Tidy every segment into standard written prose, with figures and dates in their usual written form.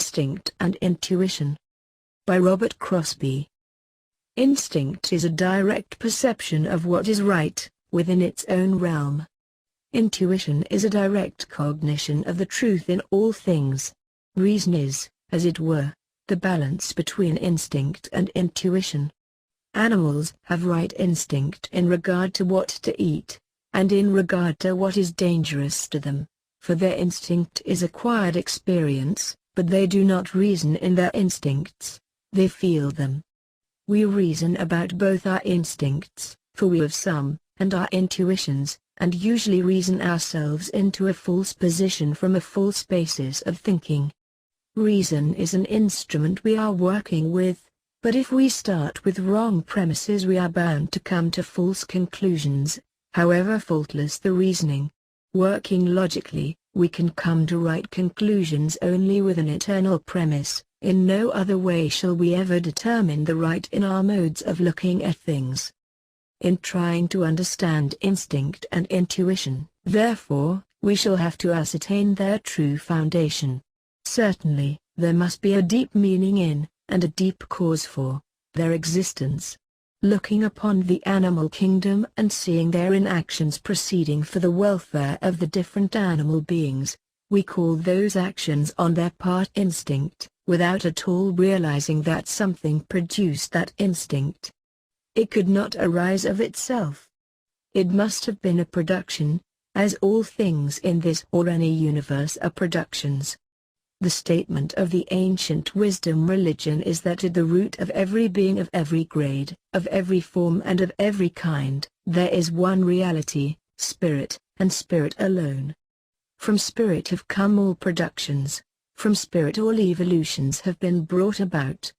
Instinct and Intuition. By Robert Crosbie. Instinct is a direct perception of what is right, within its own realm. Intuition is a direct cognition of the truth in all things. Reason is, as it were, the balance between instinct and intuition. Animals have right instinct in regard to what to eat, and in regard to what is dangerous to them, for their instinct is acquired experience, but they do not reason in their instincts, they feel them. We reason about both our instincts, for we have some, and our intuitions, and usually reason ourselves into a false position from a false basis of thinking. Reason is an instrument we are working with, but if we start with wrong premises we are bound to come to false conclusions, however faultless the reasoning. Working logically, we can come to right conclusions only with an eternal premise. In no other way shall we ever determine the right in our modes of looking at things. In trying to understand instinct and intuition, therefore, we shall have to ascertain their true foundation. Certainly, there must be a deep meaning in, and a deep cause for, their existence. Looking upon the animal kingdom and seeing therein actions proceeding for the welfare of the different animal beings, we call those actions on their part instinct, without at all realizing that something produced that instinct. It could not arise of itself. It must have been a production, as all things in this or any universe are productions. The statement of the ancient wisdom religion is that at the root of every being of every grade, of every form and of every kind, there is one reality, spirit, and spirit alone. From spirit have come all productions, from spirit all evolutions have been brought about.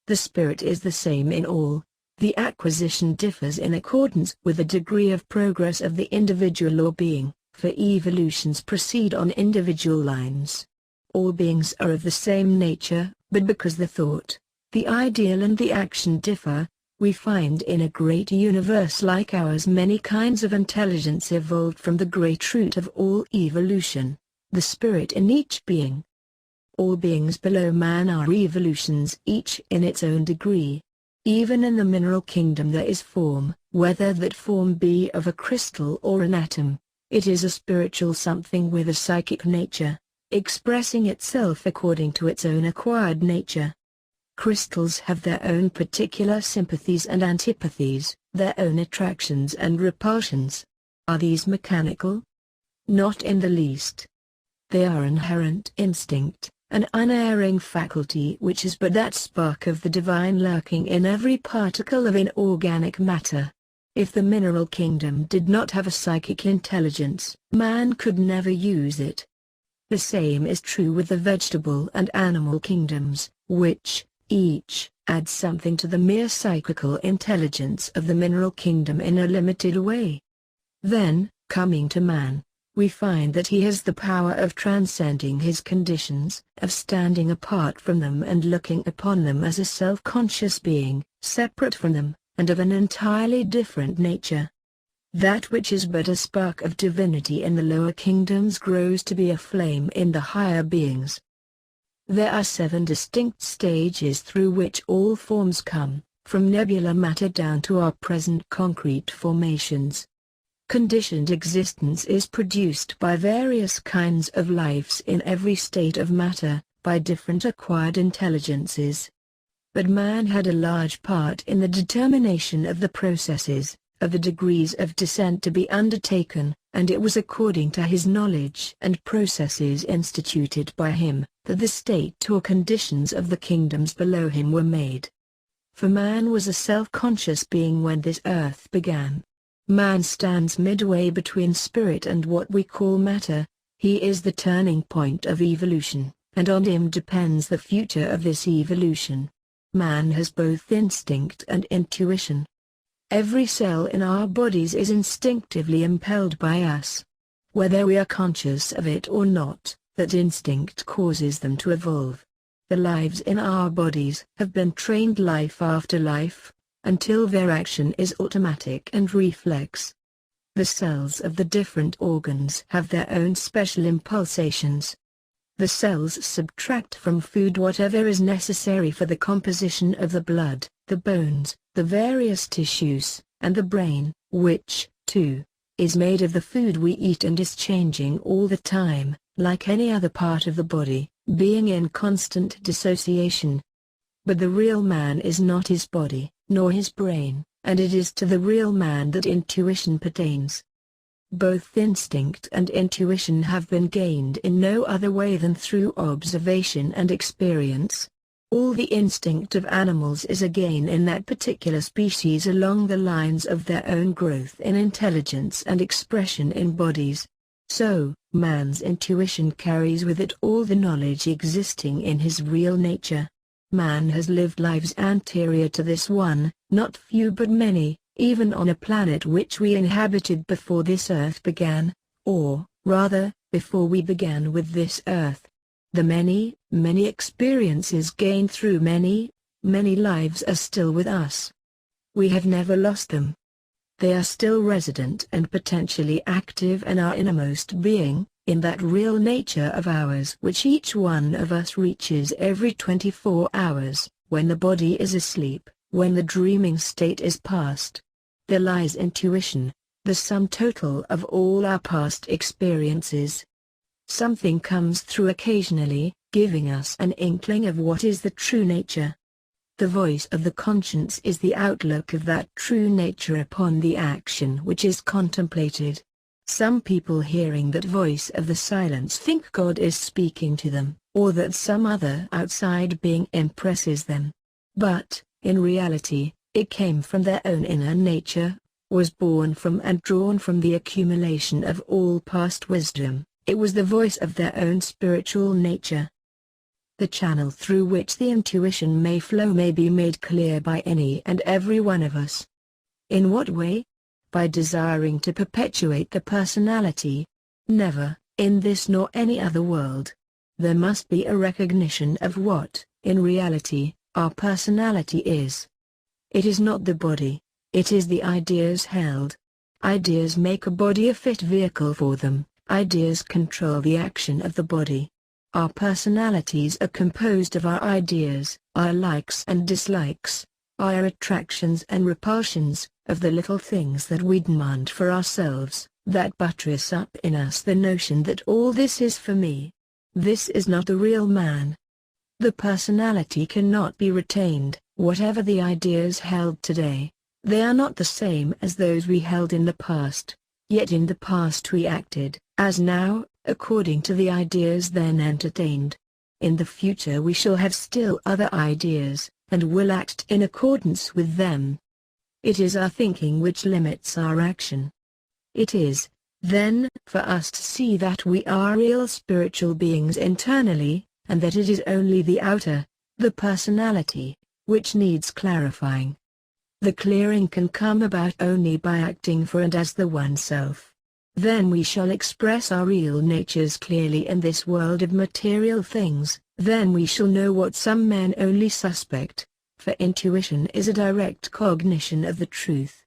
The spirit is the same in all, the acquisition differs in accordance with the degree of progress of the individual or being, for evolutions proceed on individual lines. All beings are of the same nature, but because the thought, the ideal and the action differ, we find in a great universe like ours many kinds of intelligence evolved from the great root of all evolution, the spirit in each being. All beings below man are evolutions, each in its own degree. Even in the mineral kingdom there is form, whether that form be of a crystal or an atom, it is a spiritual something with a psychic nature, expressing itself according to its own acquired nature. Crystals have their own particular sympathies and antipathies, their own attractions and repulsions. Are these mechanical? Not in the least. They are inherent instinct, an unerring faculty which is but that spark of the divine lurking in every particle of inorganic matter. If the mineral kingdom did not have a psychic intelligence, man could never use it. The same is true with the vegetable and animal kingdoms, which, each, adds something to the mere psychical intelligence of the mineral kingdom in a limited way. Then, coming to man, we find that he has the power of transcending his conditions, of standing apart from them and looking upon them as a self-conscious being, separate from them, and of an entirely different nature. That which is but a spark of divinity in the lower kingdoms grows to be a flame in the higher beings. There are 7 distinct stages through which all forms come, from nebular matter down to our present concrete formations. Conditioned existence is produced by various kinds of lives in every state of matter, by different acquired intelligences. But man had a large part in the determination of the processes, of the degrees of descent to be undertaken, and it was according to his knowledge and processes instituted by him, that the state or conditions of the kingdoms below him were made. For man was a self-conscious being when this earth began. Man stands midway between spirit and what we call matter, he is the turning point of evolution, and on him depends the future of this evolution. Man has both instinct and intuition. Every cell in our bodies is instinctively impelled by us. Whether we are conscious of it or not, that instinct causes them to evolve. The lives in our bodies have been trained life after life, until their action is automatic and reflex. The cells of the different organs have their own special impulsations. The cells subtract from food whatever is necessary for the composition of the blood, the bones, the various tissues, and the brain, which, too, is made of the food we eat and is changing all the time, like any other part of the body, being in constant dissociation. But the real man is not his body, nor his brain, and it is to the real man that intuition pertains. Both instinct and intuition have been gained in no other way than through observation and experience. All the instinct of animals is a gain in that particular species along the lines of their own growth in intelligence and expression in bodies. So, man's intuition carries with it all the knowledge existing in his real nature. Man has lived lives anterior to this one, not few but many, even on a planet which we inhabited before this earth began, or, rather, before we began with this earth. The many, many experiences gained through many, many lives are still with us. We have never lost them. They are still resident and potentially active in our innermost being, in that real nature of ours which each one of us reaches every 24 hours, when the body is asleep, when the dreaming state is past. There lies intuition, the sum total of all our past experiences. Something comes through occasionally, giving us an inkling of what is the true nature. The voice of the conscience is the outlook of that true nature upon the action which is contemplated. Some people hearing that voice of the silence think God is speaking to them, or that some other outside being impresses them. But, in reality, it came from their own inner nature, was born from and drawn from the accumulation of all past wisdom. It was the voice of their own spiritual nature. The channel through which the intuition may flow may be made clear by any and every one of us. In what way? By desiring to perpetuate the personality. Never, in this nor any other world. There must be a recognition of what, in reality, our personality is. It is not the body, it is the ideas held. Ideas make a body a fit vehicle for them. Ideas control the action of the body. Our personalities are composed of our ideas, our likes and dislikes, our attractions and repulsions, of the little things that we demand for ourselves, that buttress up in us the notion that all this is for me. This is not the real man. The personality cannot be retained, whatever the ideas held today. They are not the same as those we held in the past. Yet in the past we acted, as now, according to the ideas then entertained. In the future we shall have still other ideas, and will act in accordance with them. It is our thinking which limits our action. It is, then, for us to see that we are real spiritual beings internally, and that it is only the outer, the personality, which needs clarifying. The clearing can come about only by acting for and as the one self. Then we shall express our real natures clearly in this world of material things, then we shall know what some men only suspect, for intuition is a direct cognition of the truth.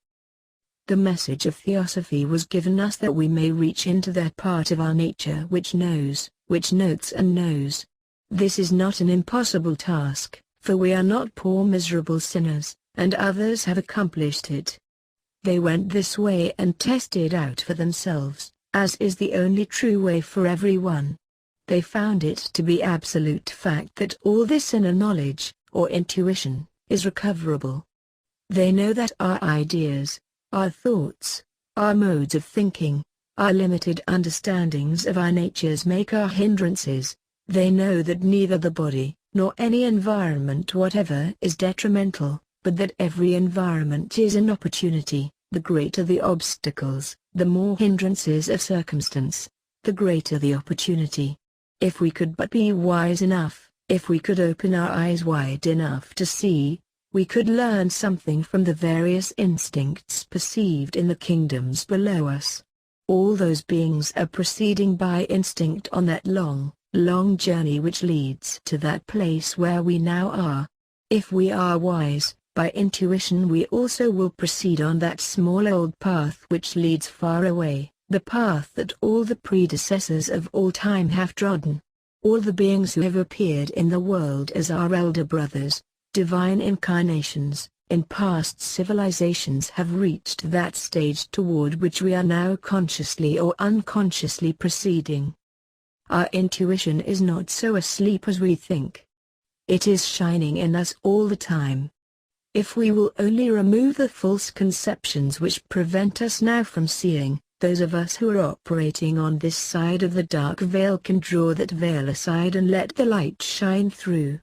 The message of Theosophy was given us that we may reach into that part of our nature which knows, which notes and knows. This is not an impossible task, for we are not poor miserable sinners, and others have accomplished it. They went this way and tested out for themselves, as is the only true way for everyone. They found it to be absolute fact that all this inner knowledge, or intuition, is recoverable. They know that our ideas, our thoughts, our modes of thinking, our limited understandings of our natures make our hindrances. They know that neither the body, nor any environment whatever is detrimental, but that every environment is an opportunity. The greater the obstacles, the more hindrances of circumstance, the greater the opportunity. If we could but be wise enough, if we could open our eyes wide enough to see, we could learn something from the various instincts perceived in the kingdoms below us. All those beings are proceeding by instinct on that long, long journey which leads to that place where we now are. If we are wise, by intuition we also will proceed on that small old path which leads far away, the path that all the predecessors of all time have trodden. All the beings who have appeared in the world as our elder brothers, divine incarnations, in past civilizations have reached that stage toward which we are now consciously or unconsciously proceeding. Our intuition is not so asleep as we think. It is shining in us all the time. If we will only remove the false conceptions which prevent us now from seeing, those of us who are operating on this side of the dark veil can draw that veil aside and let the light shine through.